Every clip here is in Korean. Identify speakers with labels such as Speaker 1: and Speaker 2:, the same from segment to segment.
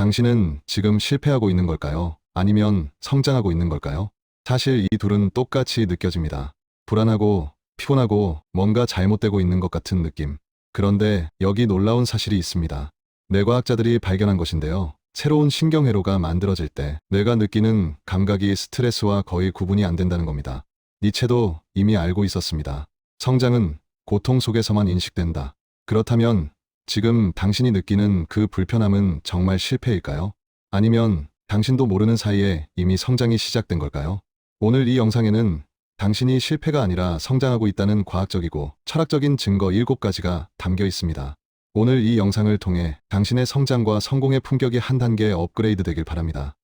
Speaker 1: 당신은 지금 실패하고 있는 걸까요? 아니면 성장하고 있는 걸까요? 사실 이 둘은 똑같이 느껴집니다. 불안하고 피곤하고 뭔가 잘못되고 있는 것 같은 느낌. 그런데 여기 놀라운 사실이 있습니다. 뇌과학자들이 발견한 것인데요. 새로운 신경회로가 만들어질 때 뇌가 느끼는 감각이 스트레스와 거의 구분이 안 된다는 겁니다. 니체도 이미 알고 있었습니다. 성장은 고통 속에서만 인식된다. 그렇다면 지금 당신이 느끼는 그 불편함은 정말 실패일까요? 아니면 당신도 모르는 사이에 이미 성장이 시작된 걸까요? 오늘 이 영상에는 당신이 실패가 아니라 성장하고 있다는 과학적이고 철학적인 증거 7가지가 담겨 있습니다. 오늘 이 영상을 통해 당신의 성장과 성공의 품격이 한 단계 업그레이드 되길 바랍니다.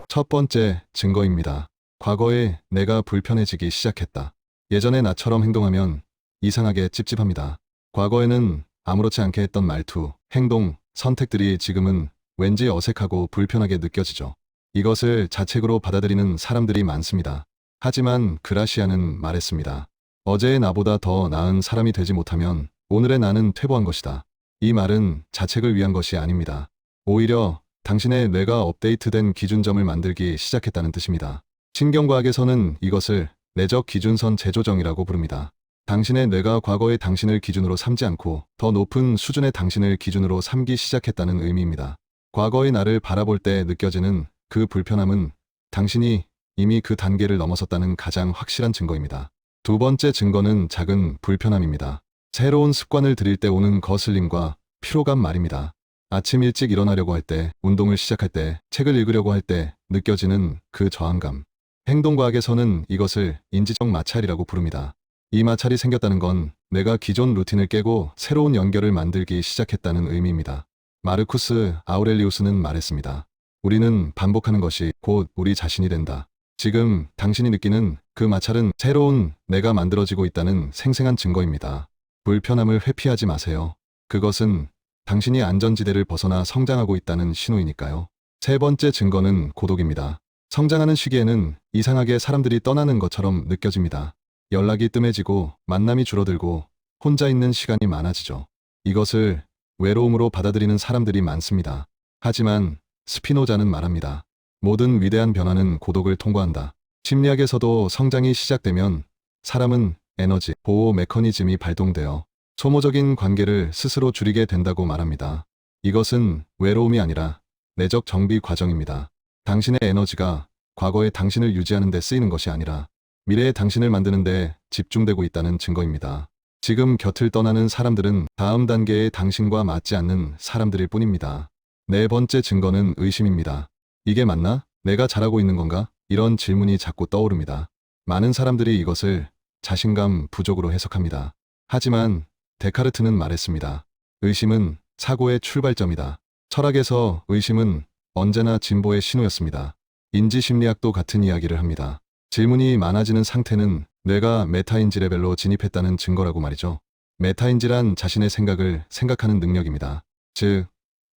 Speaker 1: 첫 번째 증거입니다. 과거에 내가 불편해지기 시작했다. 예전에 나처럼 행동하면 이상하게 찝찝합니다. 과거에는 아무렇지 않게 했던 말투, 행동, 선택들이 지금은 왠지 어색하고 불편하게 느껴지죠. 이것을 자책으로 받아들이는 사람들이 많습니다. 하지만 그라시아는 말했습니다. 어제의 나보다 더 나은 사람이 되지 못하면 오늘의 나는 퇴보한 것이다. 이 말은 자책을 위한 것이 아닙니다. 오히려 당신의 뇌가 업데이트된 기준점을 만들기 시작했다는 뜻입니다. 신경과학에서는 이것을 내적 기준선 재조정이라고 부릅니다. 당신의 뇌가 과거의 당신을 기준으로 삼지 않고 더 높은 수준의 당신을 기준으로 삼기 시작했다는 의미입니다. 과거의 나를 바라볼 때 느껴지는 그 불편함은 당신이 이미 그 단계를 넘어섰다는 가장 확실한 증거입니다. 두 번째 증거는 작은 불편함입니다. 새로운 습관을 들일 때 오는 거슬림과 피로감 말입니다. 아침 일찍 일어나려고 할 때, 운동을 시작할 때, 책을 읽으려고 할 때 느껴지는 그 저항감. 행동과학에서는 이것을 인지적 마찰이라고 부릅니다. 이 마찰이 생겼다는 건 내가 기존 루틴을 깨고 새로운 연결을 만들기 시작했다는 의미입니다. 마르쿠스 아우렐리우스는 말했습니다. 우리는 반복하는 것이 곧 우리 자신이 된다. 지금 당신이 느끼는 그 마찰은 새로운 내가 만들어지고 있다는 생생한 증거입니다. 불편함을 회피하지 마세요. 그것은 당신이 안전지대를 벗어나 성장하고 있다는 신호이니까요. 세 번째 증거는 고독입니다. 성장하는 시기에는 이상하게 사람들이 떠나는 것처럼 느껴집니다. 연락이 뜸해지고 만남이 줄어들고 혼자 있는 시간이 많아지죠. 이것을 외로움으로 받아들이는 사람들이 많습니다. 하지만 스피노자는 말합니다. 모든 위대한 변화는 고독을 통과한다. 심리학에서도 성장이 시작되면 사람은 에너지, 보호 메커니즘이 발동되어 소모적인 관계를 스스로 줄이게 된다고 말합니다. 이것은 외로움이 아니라 내적 정비 과정입니다. 당신의 에너지가 과거의 당신을 유지하는 데 쓰이는 것이 아니라 미래의 당신을 만드는 데 집중되고 있다는 증거입니다. 지금 곁을 떠나는 사람들은 다음 단계의 당신과 맞지 않는 사람들일 뿐입니다. 네 번째 증거는 의심입니다. 이게 맞나? 내가 잘하고 있는 건가? 이런 질문이 자꾸 떠오릅니다. 많은 사람들이 이것을 자신감 부족으로 해석합니다. 하지만 데카르트는 말했습니다. 의심은 사고의 출발점이다. 철학에서 의심은 언제나 진보의 신호였습니다. 인지심리학도 같은 이야기를 합니다. 질문이 많아지는 상태는 뇌가 메타인지 레벨로 진입했다는 증거라고 말이죠. 메타인지란 자신의 생각을 생각하는 능력입니다. 즉,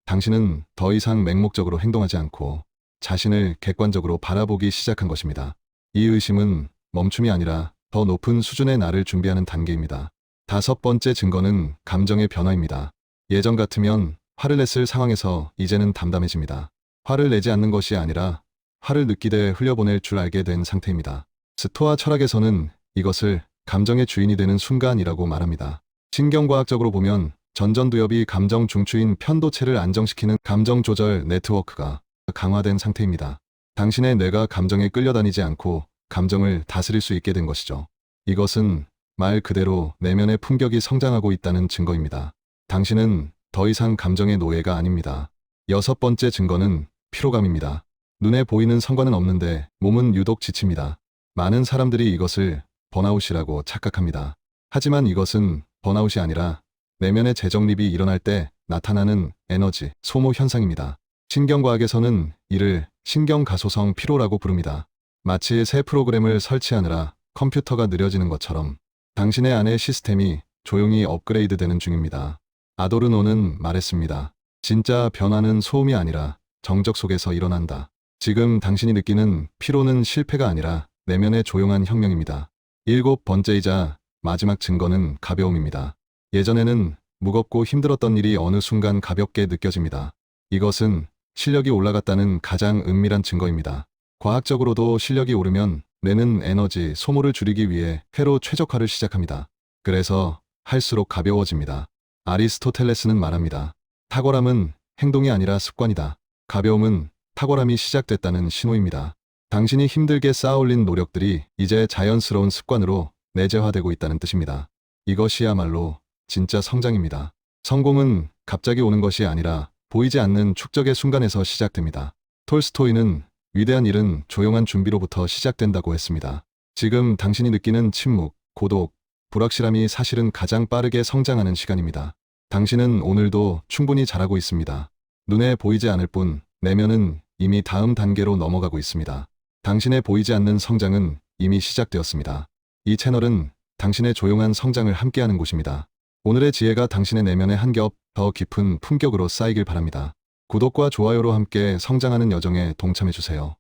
Speaker 1: 당신은 더 이상 맹목적으로 행동하지 않고 자신을 객관적으로 바라보기 시작한 것입니다. 이 의심은 멈춤이 아니라 더 높은 수준의 나를 준비하는 단계입니다. 다섯 번째 증거는 감정의 변화입니다. 예전 같으면 화를 냈을 상황에서 이제는 담담해집니다. 화를 내지 않는 것이 아니라 화를 느끼되 흘려보낼 줄 알게 된 상태입니다. 스토아 철학에서는 이것을 감정의 주인이 되는 순간이라고 말합니다. 신경과학적으로 보면 전전두엽이 감정 중추인 편도체를 안정시키는 감정 조절 네트워크가 강화된 상태입니다. 당신의 뇌가 감정에 끌려다니지 않고 감정을 다스릴 수 있게 된 것이죠. 이것은 말 그대로 내면의 품격이 성장하고 있다는 증거입니다. 당신은 더 이상 감정의 노예가 아닙니다. 여섯 번째 증거는 피로감입니다. 눈에 보이는 성과는 없는데 몸은 유독 지칩니다. 많은 사람들이 이것을 번아웃이라고 착각합니다. 하지만 이것은 번아웃이 아니라 내면의 재정립이 일어날 때 나타나는 에너지 소모 현상입니다. 신경과학에서는 이를 신경가소성 피로라고 부릅니다. 마치 새 프로그램을 설치하느라 컴퓨터가 느려지는 것처럼 당신의 안의 시스템이 조용히 업그레이드 되는 중입니다. 아도르노는 말했습니다. 진짜 변화는 소음이 아니라 정적 속에서 일어난다. 지금 당신이 느끼는 피로는 실패가 아니라 내면의 조용한 혁명입니다. 일곱 번째이자 마지막 증거는 가벼움입니다. 예전에는 무겁고 힘들었던 일이 어느 순간 가볍게 느껴집니다. 이것은 실력이 올라갔다는 가장 은밀한 증거입니다. 과학적으로도 실력이 오르면 뇌는 에너지 소모를 줄이기 위해 회로 최적화를 시작합니다. 그래서 할수록 가벼워집니다. 아리스토텔레스는 말합니다. 탁월함은 행동이 아니라 습관이다. 가벼움은 탁월함이 시작됐다는 신호입니다. 당신이 힘들게 쌓아올린 노력들이 이제 자연스러운 습관으로 내재화되고 있다는 뜻입니다. 이것이야말로 진짜 성장입니다. 성공은 갑자기 오는 것이 아니라 보이지 않는 축적의 순간에서 시작됩니다. 톨스토이는 위대한 일은 조용한 준비로부터 시작된다고 했습니다. 지금 당신이 느끼는 침묵, 고독, 불확실함이 사실은 가장 빠르게 성장하는 시간입니다. 당신은 오늘도 충분히 잘하고 있습니다. 눈에 보이지 않을 뿐 내면은 이미 다음 단계로 넘어가고 있습니다. 당신의 보이지 않는 성장은 이미 시작되었습니다. 이 채널은 당신의 조용한 성장을 함께하는 곳입니다. 오늘의 지혜가 당신의 내면의 한 겹 더 깊은 품격으로 쌓이길 바랍니다. 구독과 좋아요로 함께 성장하는 여정에 동참해주세요.